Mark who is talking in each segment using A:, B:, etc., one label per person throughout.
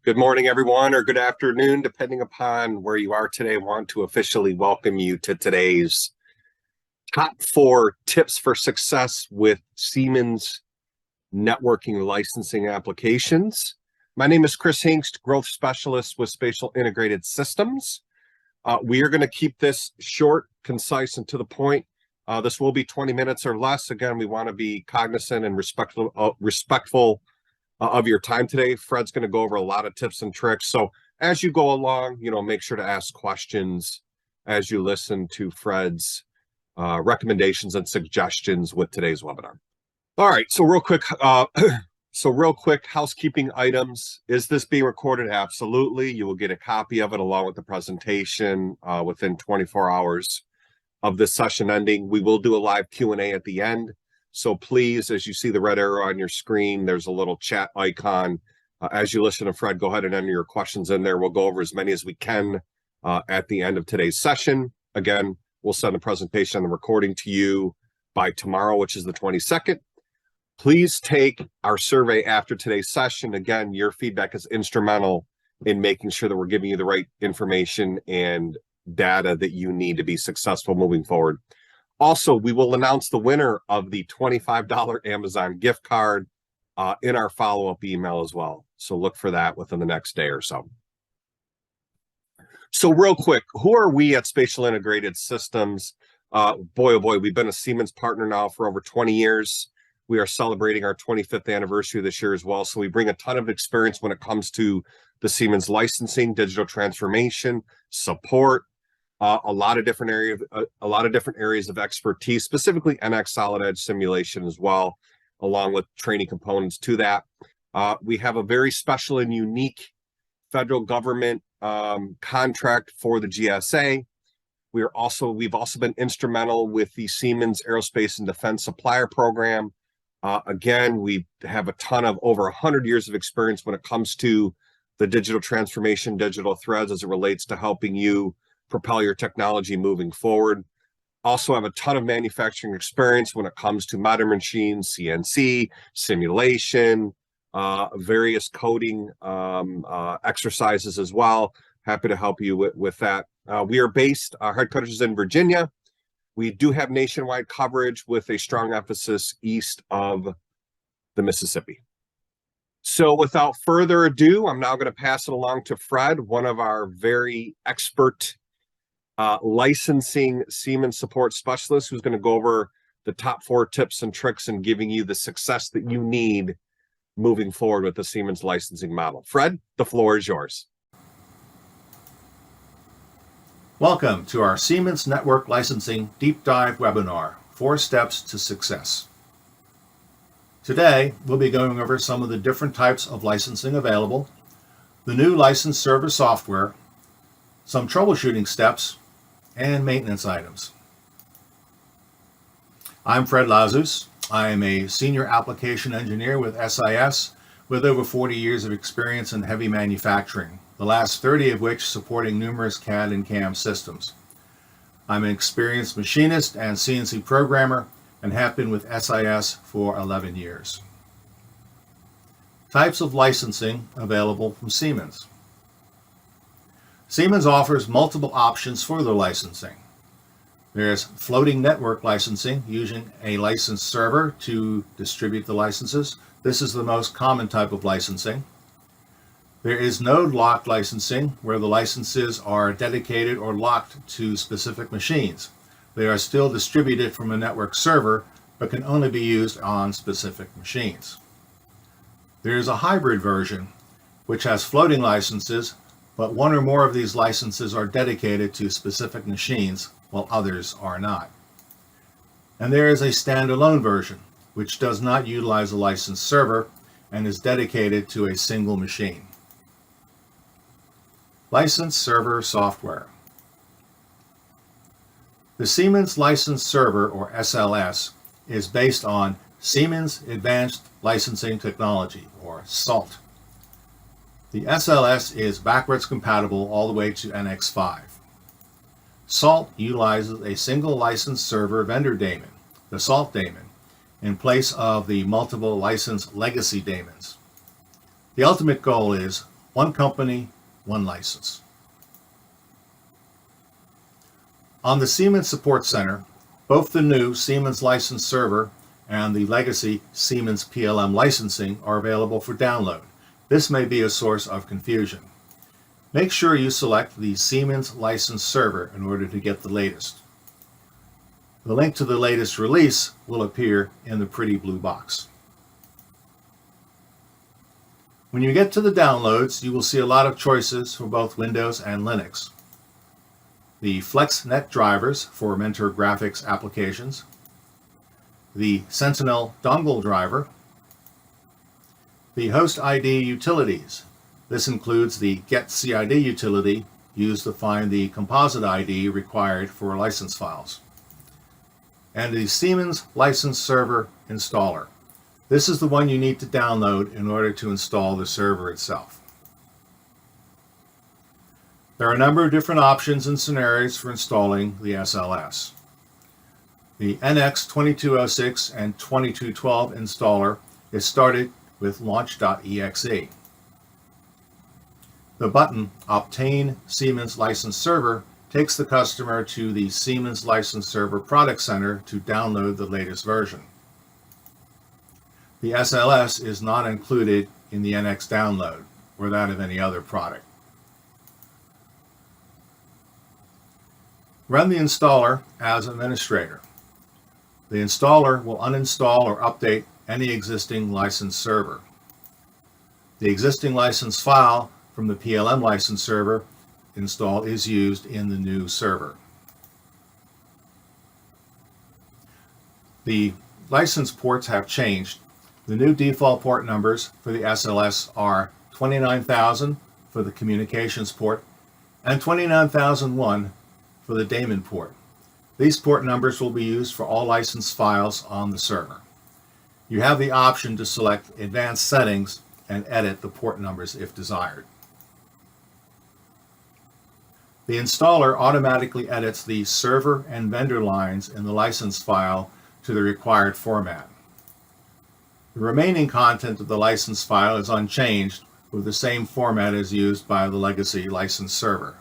A: Good morning, everyone, or good afternoon, depending upon where you are today. I want to officially welcome you to today's top 4 tips for success with Siemens networking licensing applications. My name is Chris Hinkst, growth specialist with Spatial Integrated Systems. We are going to keep this short, concise, and to the point. This will be 20 minutes or less. Again, we want to be cognizant and respectful of your time today. Fred's going to go over a lot of tips and tricks. So as you go along, make sure to ask questions as you listen to Fred's recommendations and suggestions with today's webinar. All right, so real quick housekeeping items. Is this being recorded? Absolutely. You will get a copy of it along with the presentation within 24 hours of this session ending. We will do a live Q&A at the end. So please, as you see the red arrow on your screen, there's a little chat icon. As you listen to Fred, go ahead and enter your questions in there. We'll go over as many as we can at the end of today's session. Again, we'll send the presentation and the recording to you by tomorrow, which is the 22nd. Please take our survey after today's session. Again, your feedback is instrumental in making sure that we're giving you the right information and data that you need to be successful moving forward. Also, we will announce the winner of the $25 Amazon gift card in our follow-up email as well. So look for that within the next day or so. So real quick, who are we at Spatial Integrated Systems? Boy, oh boy, we've been a Siemens partner now for over 20 years. We are celebrating our 25th anniversary this year as well. So we bring a ton of experience when it comes to the Siemens licensing, digital transformation, support, a lot of different areas of expertise, specifically NX Solid Edge simulation as well, along with training components to that. We have a very special and unique federal government contract for the GSA. We've also been instrumental with the Siemens Aerospace and Defense Supplier Program. Again, we have a ton of over 100 years of experience when it comes to the digital transformation, digital threads as it relates to helping you propel your technology moving forward. Also have a ton of manufacturing experience when it comes to modern machines, CNC, simulation, various coding exercises as well. Happy to help you with that. We are based, our headquarters is in Virginia. We do have nationwide coverage with a strong emphasis east of the Mississippi. So without further ado, I'm now going to pass it along to Fred, one of our very expert licensing Siemens support specialists, who's going to go over the top 4 tips and tricks and giving you the success that you need moving forward with the Siemens licensing model. Fred, the floor is yours.
B: Welcome to our Siemens Network Licensing Deep Dive webinar, 4 Steps to Success. Today, we'll be going over some of the different types of licensing available, the new license server software, some troubleshooting steps, and maintenance items. I'm Fred Lazus. I am a senior application engineer with SIS with over 40 years of experience in heavy manufacturing, the last 30 of which supporting numerous CAD and CAM systems. I'm an experienced machinist and CNC programmer and have been with SIS for 11 years. Types of licensing available from Siemens. Siemens offers multiple options for their licensing. There's floating network licensing, using a licensed server to distribute the licenses. This is the most common type of licensing. There is node locked licensing, where the licenses are dedicated or locked to specific machines. They are still distributed from a network server, but can only be used on specific machines. There is a hybrid version, which has floating licenses, but one or more of these licenses are dedicated to specific machines, while others are not. And there is a standalone version, which does not utilize a licensed server and is dedicated to a single machine. Licensed server software. The Siemens Licensed Server, or SLS, is based on Siemens Advanced Licensing Technology, or SALT. The SLS is backwards compatible all the way to NX5. SALT utilizes a single licensed server vendor daemon, the SALT daemon, in place of the multiple license legacy daemons. The ultimate goal is one company, one license. On the Siemens Support Center, both the new Siemens license server and the legacy Siemens PLM licensing are available for download. This may be a source of confusion. Make sure you select the Siemens license server in order to get the latest. The link to the latest release will appear in the pretty blue box. When you get to the downloads, you will see a lot of choices for both Windows and Linux. The FlexNet drivers for Mentor graphics applications, the Sentinel dongle driver, the host ID utilities. This includes the getCID utility used to find the composite ID required for license files, and the Siemens license server installer. This is the one you need to download in order to install the server itself. There are a number of different options and scenarios for installing the SLS. The NX2206 and 2212 installer is started with launch.exe. The button Obtain Siemens License Server takes the customer to the Siemens License Server Product Center to download the latest version. The SLS is not included in the NX download or that of any other product. Run the installer as administrator. The installer will uninstall or update any existing license server. The existing license file from the PLM license server install is used in the new server. The license ports have changed. The new default port numbers for the SLS are 29,000 for the communications port and 29,001 for the daemon port. These port numbers will be used for all license files on the server. You have the option to select advanced settings and edit the port numbers if desired. The installer automatically edits the server and vendor lines in the license file to the required format. The remaining content of the license file is unchanged with the same format as used by the legacy license server.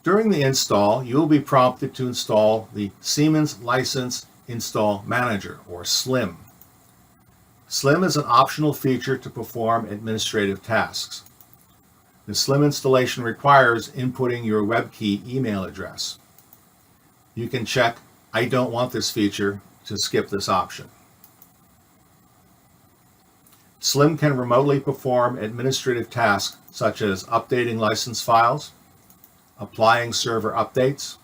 B: During the install, you will be prompted to install the Siemens License Install Manager, or SLIM. SLIM is an optional feature to perform administrative tasks. The SLIM installation requires inputting your WebKey email address. You can check "I don't want this feature" to skip this option. SLIM can remotely perform administrative tasks such as updating license files, applying server updates,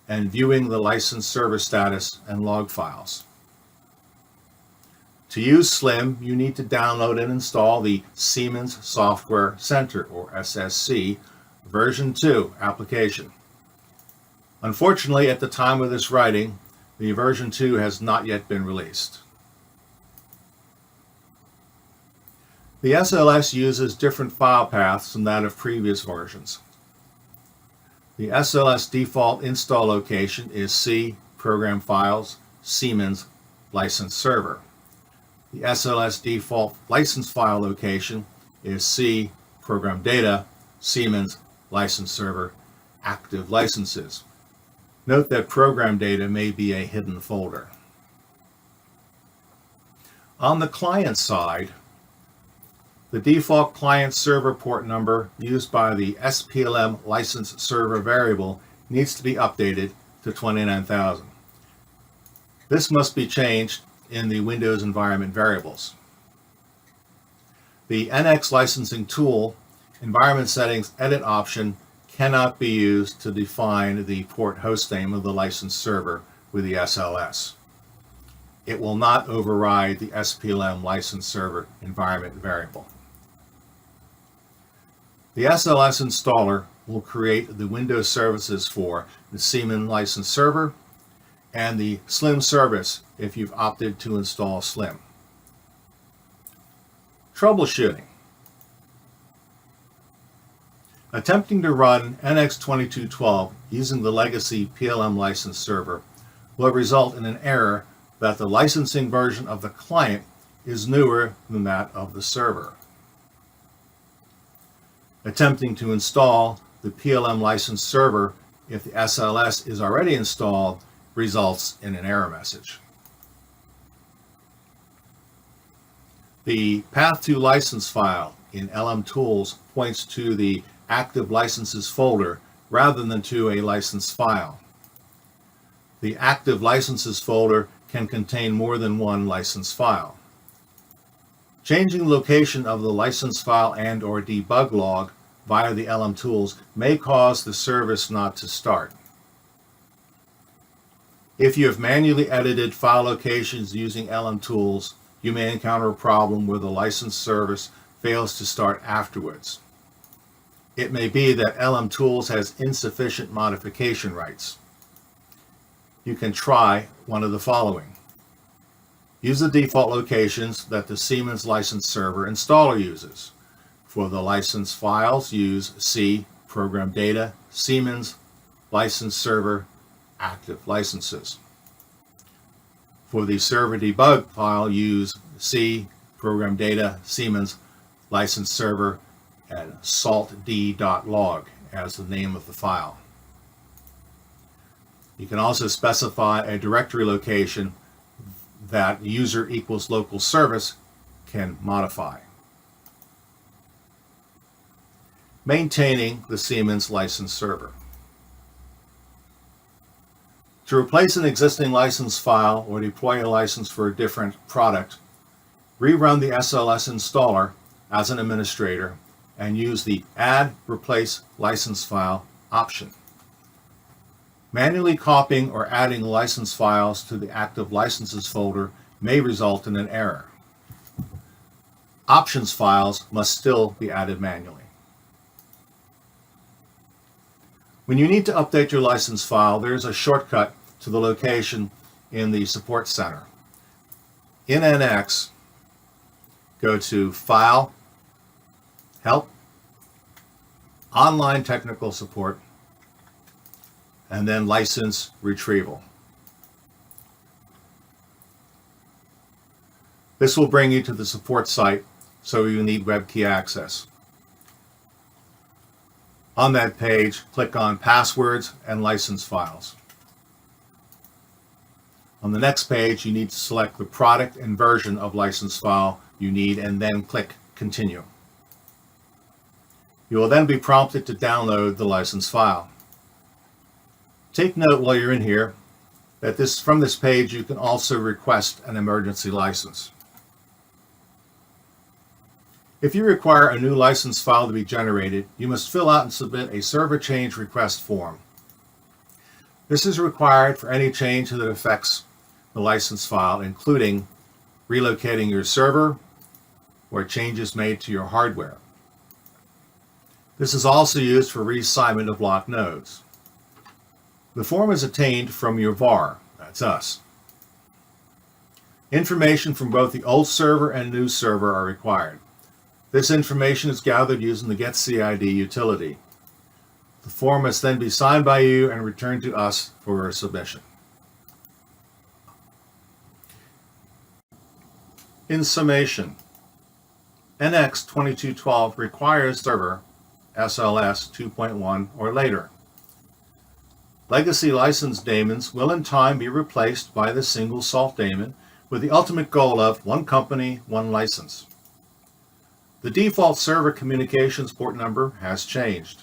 B: and viewing the license server status and log files. To use SLIM, you need to download and install the Siemens Software Center, or SSC, version 2 application. Unfortunately, at the time of this writing, the version 2 has not yet been released. The SLS uses different file paths than that of previous versions. The SLS default install location is C, Program Files, Siemens License Server. The SLS default license file location is C, Program Data, Siemens License Server, Active Licenses. Note that Program Data may be a hidden folder. On the client side, the default client server port number used by the SPLM license server variable needs to be updated to 29,000. This must be changed in the Windows environment variables. The NX licensing tool environment settings edit option cannot be used to define the port host name of the license server with the SLS. It will not override the SPLM license server environment variable. The SLS installer will create the Windows services for the Siemens license server and the SLIM service if you've opted to install SLIM. Troubleshooting. Attempting to run NX2212 using the legacy PLM license server will result in an error that the licensing version of the client is newer than that of the server. Attempting to install the PLM license server if the SLS is already installed results in an error message. The path to license file in LMTools points to the active licenses folder rather than to a license file. The active licenses folder can contain more than one license file. Changing the location of the license file and/or debug log via the LMTools may cause the service not to start. If you have manually edited file locations using LMTools, you may encounter a problem where the license service fails to start afterwards. It may be that LMTools has insufficient modification rights. You can try one of the following. Use the default locations that the Siemens license server installer uses. For the license files, use C, program data, Siemens, license server, active licenses. For the server debug file, use C, program data, Siemens, license server, and saltd.log as the name of the file. You can also specify a directory location that user equals local service can modify. Maintaining the Siemens license server. To replace an existing license file or deploy a license for a different product, rerun the SLS installer as an administrator and use the Add Replace License File option. Manually copying or adding license files to the active licenses folder may result in an error. Options files must still be added manually. When you need to update your license file, there is a shortcut to the location in the Support Center. In NX, go to File, Help, Online Technical Support, and then License Retrieval. This will bring you to the support site, so you need web key access. On that page, click on Passwords and License Files. On the next page, you need to select the product and version of license file you need and then click Continue. You will then be prompted to download the license file. Take note while you're in here that from this page you can also request an emergency license. If you require a new license file to be generated, you must fill out and submit a server change request form. This is required for any change that affects the license file, including relocating your server or changes made to your hardware. This is also used for reassignment of block nodes. The form is obtained from your VAR, that's us. Information from both the old server and new server are required. This information is gathered using the getCID utility. The form must then be signed by you and returned to us for submission. In summation, NX 2212 requires server SLS 2.1 or later. Legacy license daemons will in time be replaced by the single salt daemon with the ultimate goal of one company, one license. The default server communications port number has changed.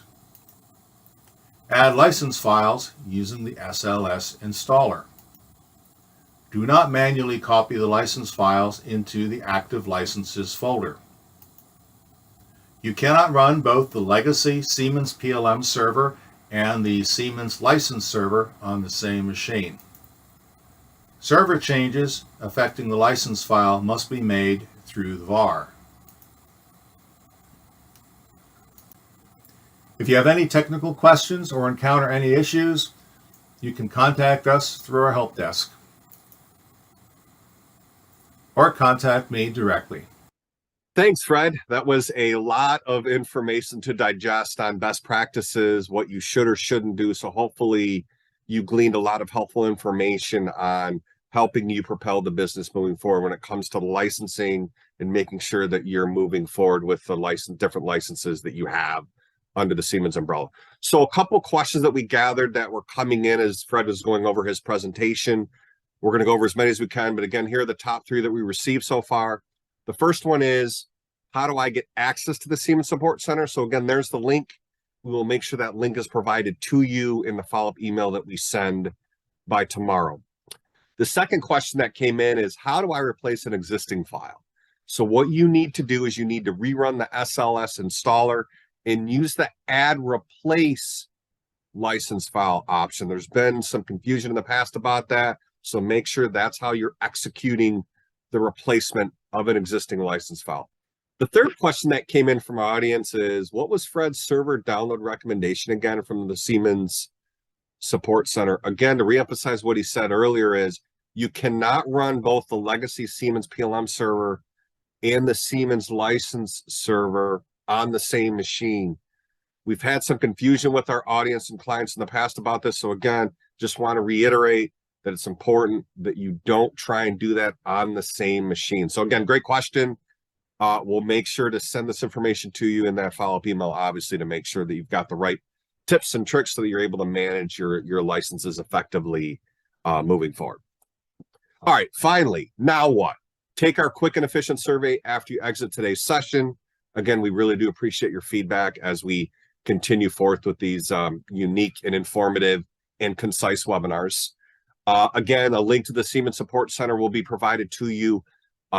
B: Add license files using the SLS installer. Do not manually copy the license files into the active licenses folder. You cannot run both the legacy Siemens PLM server and the Siemens license server on the same machine. Server changes affecting the license file must be made through the VAR. If you have any technical questions or encounter any issues, you can contact us through our help desk or contact me directly.
A: Thanks, Fred. That was a lot of information to digest on best practices, what you should or shouldn't do. So hopefully you gleaned a lot of helpful information on helping you propel the business moving forward when it comes to licensing and making sure that you're moving forward with the different licenses that you have under the Siemens umbrella. So a couple questions that we gathered that were coming in as Fred was going over his presentation. We're going to go over as many as we can, but again, here are the top 3 that we received so far. The first one is, how do I get access to the Siemens Support Center? So again, there's the link. We will make sure that link is provided to you in the follow-up email that we send by tomorrow. The second question that came in is, how do I replace an existing file? So what you need to do is you need to rerun the SLS installer and use the add replace license file option. There's been some confusion in the past about that. So make sure that's how you're executing the replacement of an existing license file. The third question that came in from our audience is, what was Fred's server download recommendation again from the Siemens Support Center? Again, to reemphasize what he said earlier is, you cannot run both the legacy Siemens PLM server and the Siemens license server on the same machine. We've had some confusion with our audience and clients in the past about this. So again, just want to reiterate that it's important that you don't try and do that on the same machine. So again, great question. We'll make sure to send this information to you in that follow-up email, obviously, to make sure that you've got the right tips and tricks so that you're able to manage your licenses effectively moving forward. All right, finally, now what? Take our quick and efficient survey after you exit today's session. Again, we really do appreciate your feedback as we continue forth with these unique and informative and concise webinars. Again, a link to the Siemens Support Center will be provided to you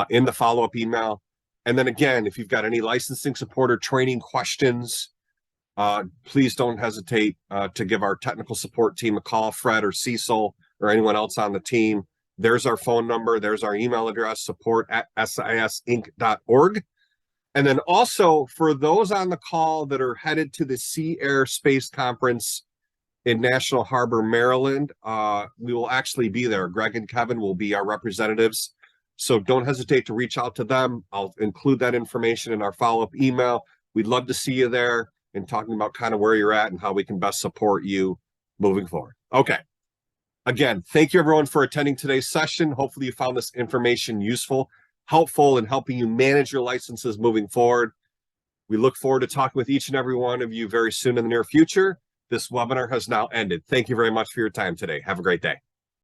A: in the follow-up email. And then again, if you've got any licensing support or training questions, please don't hesitate to give our technical support team a call, Fred or Cecil or anyone else on the team. There's our phone number. There's our email address, support@sisinc.org. And then also for those on the call that are headed to the Sea Air Space Conference in National Harbor, Maryland, we will actually be there. Greg and Kevin will be our representatives. So don't hesitate to reach out to them. I'll include that information in our follow-up email. We'd love to see you there and talking about kind of where you're at and how we can best support you moving forward. Okay. Again, thank you everyone for attending today's session. Hopefully you found this information useful, helpful in helping you manage your licenses moving forward. We look forward to talking with each and every one of you very soon in the near future. This webinar has now ended. Thank you very much for your time today. Have a great day.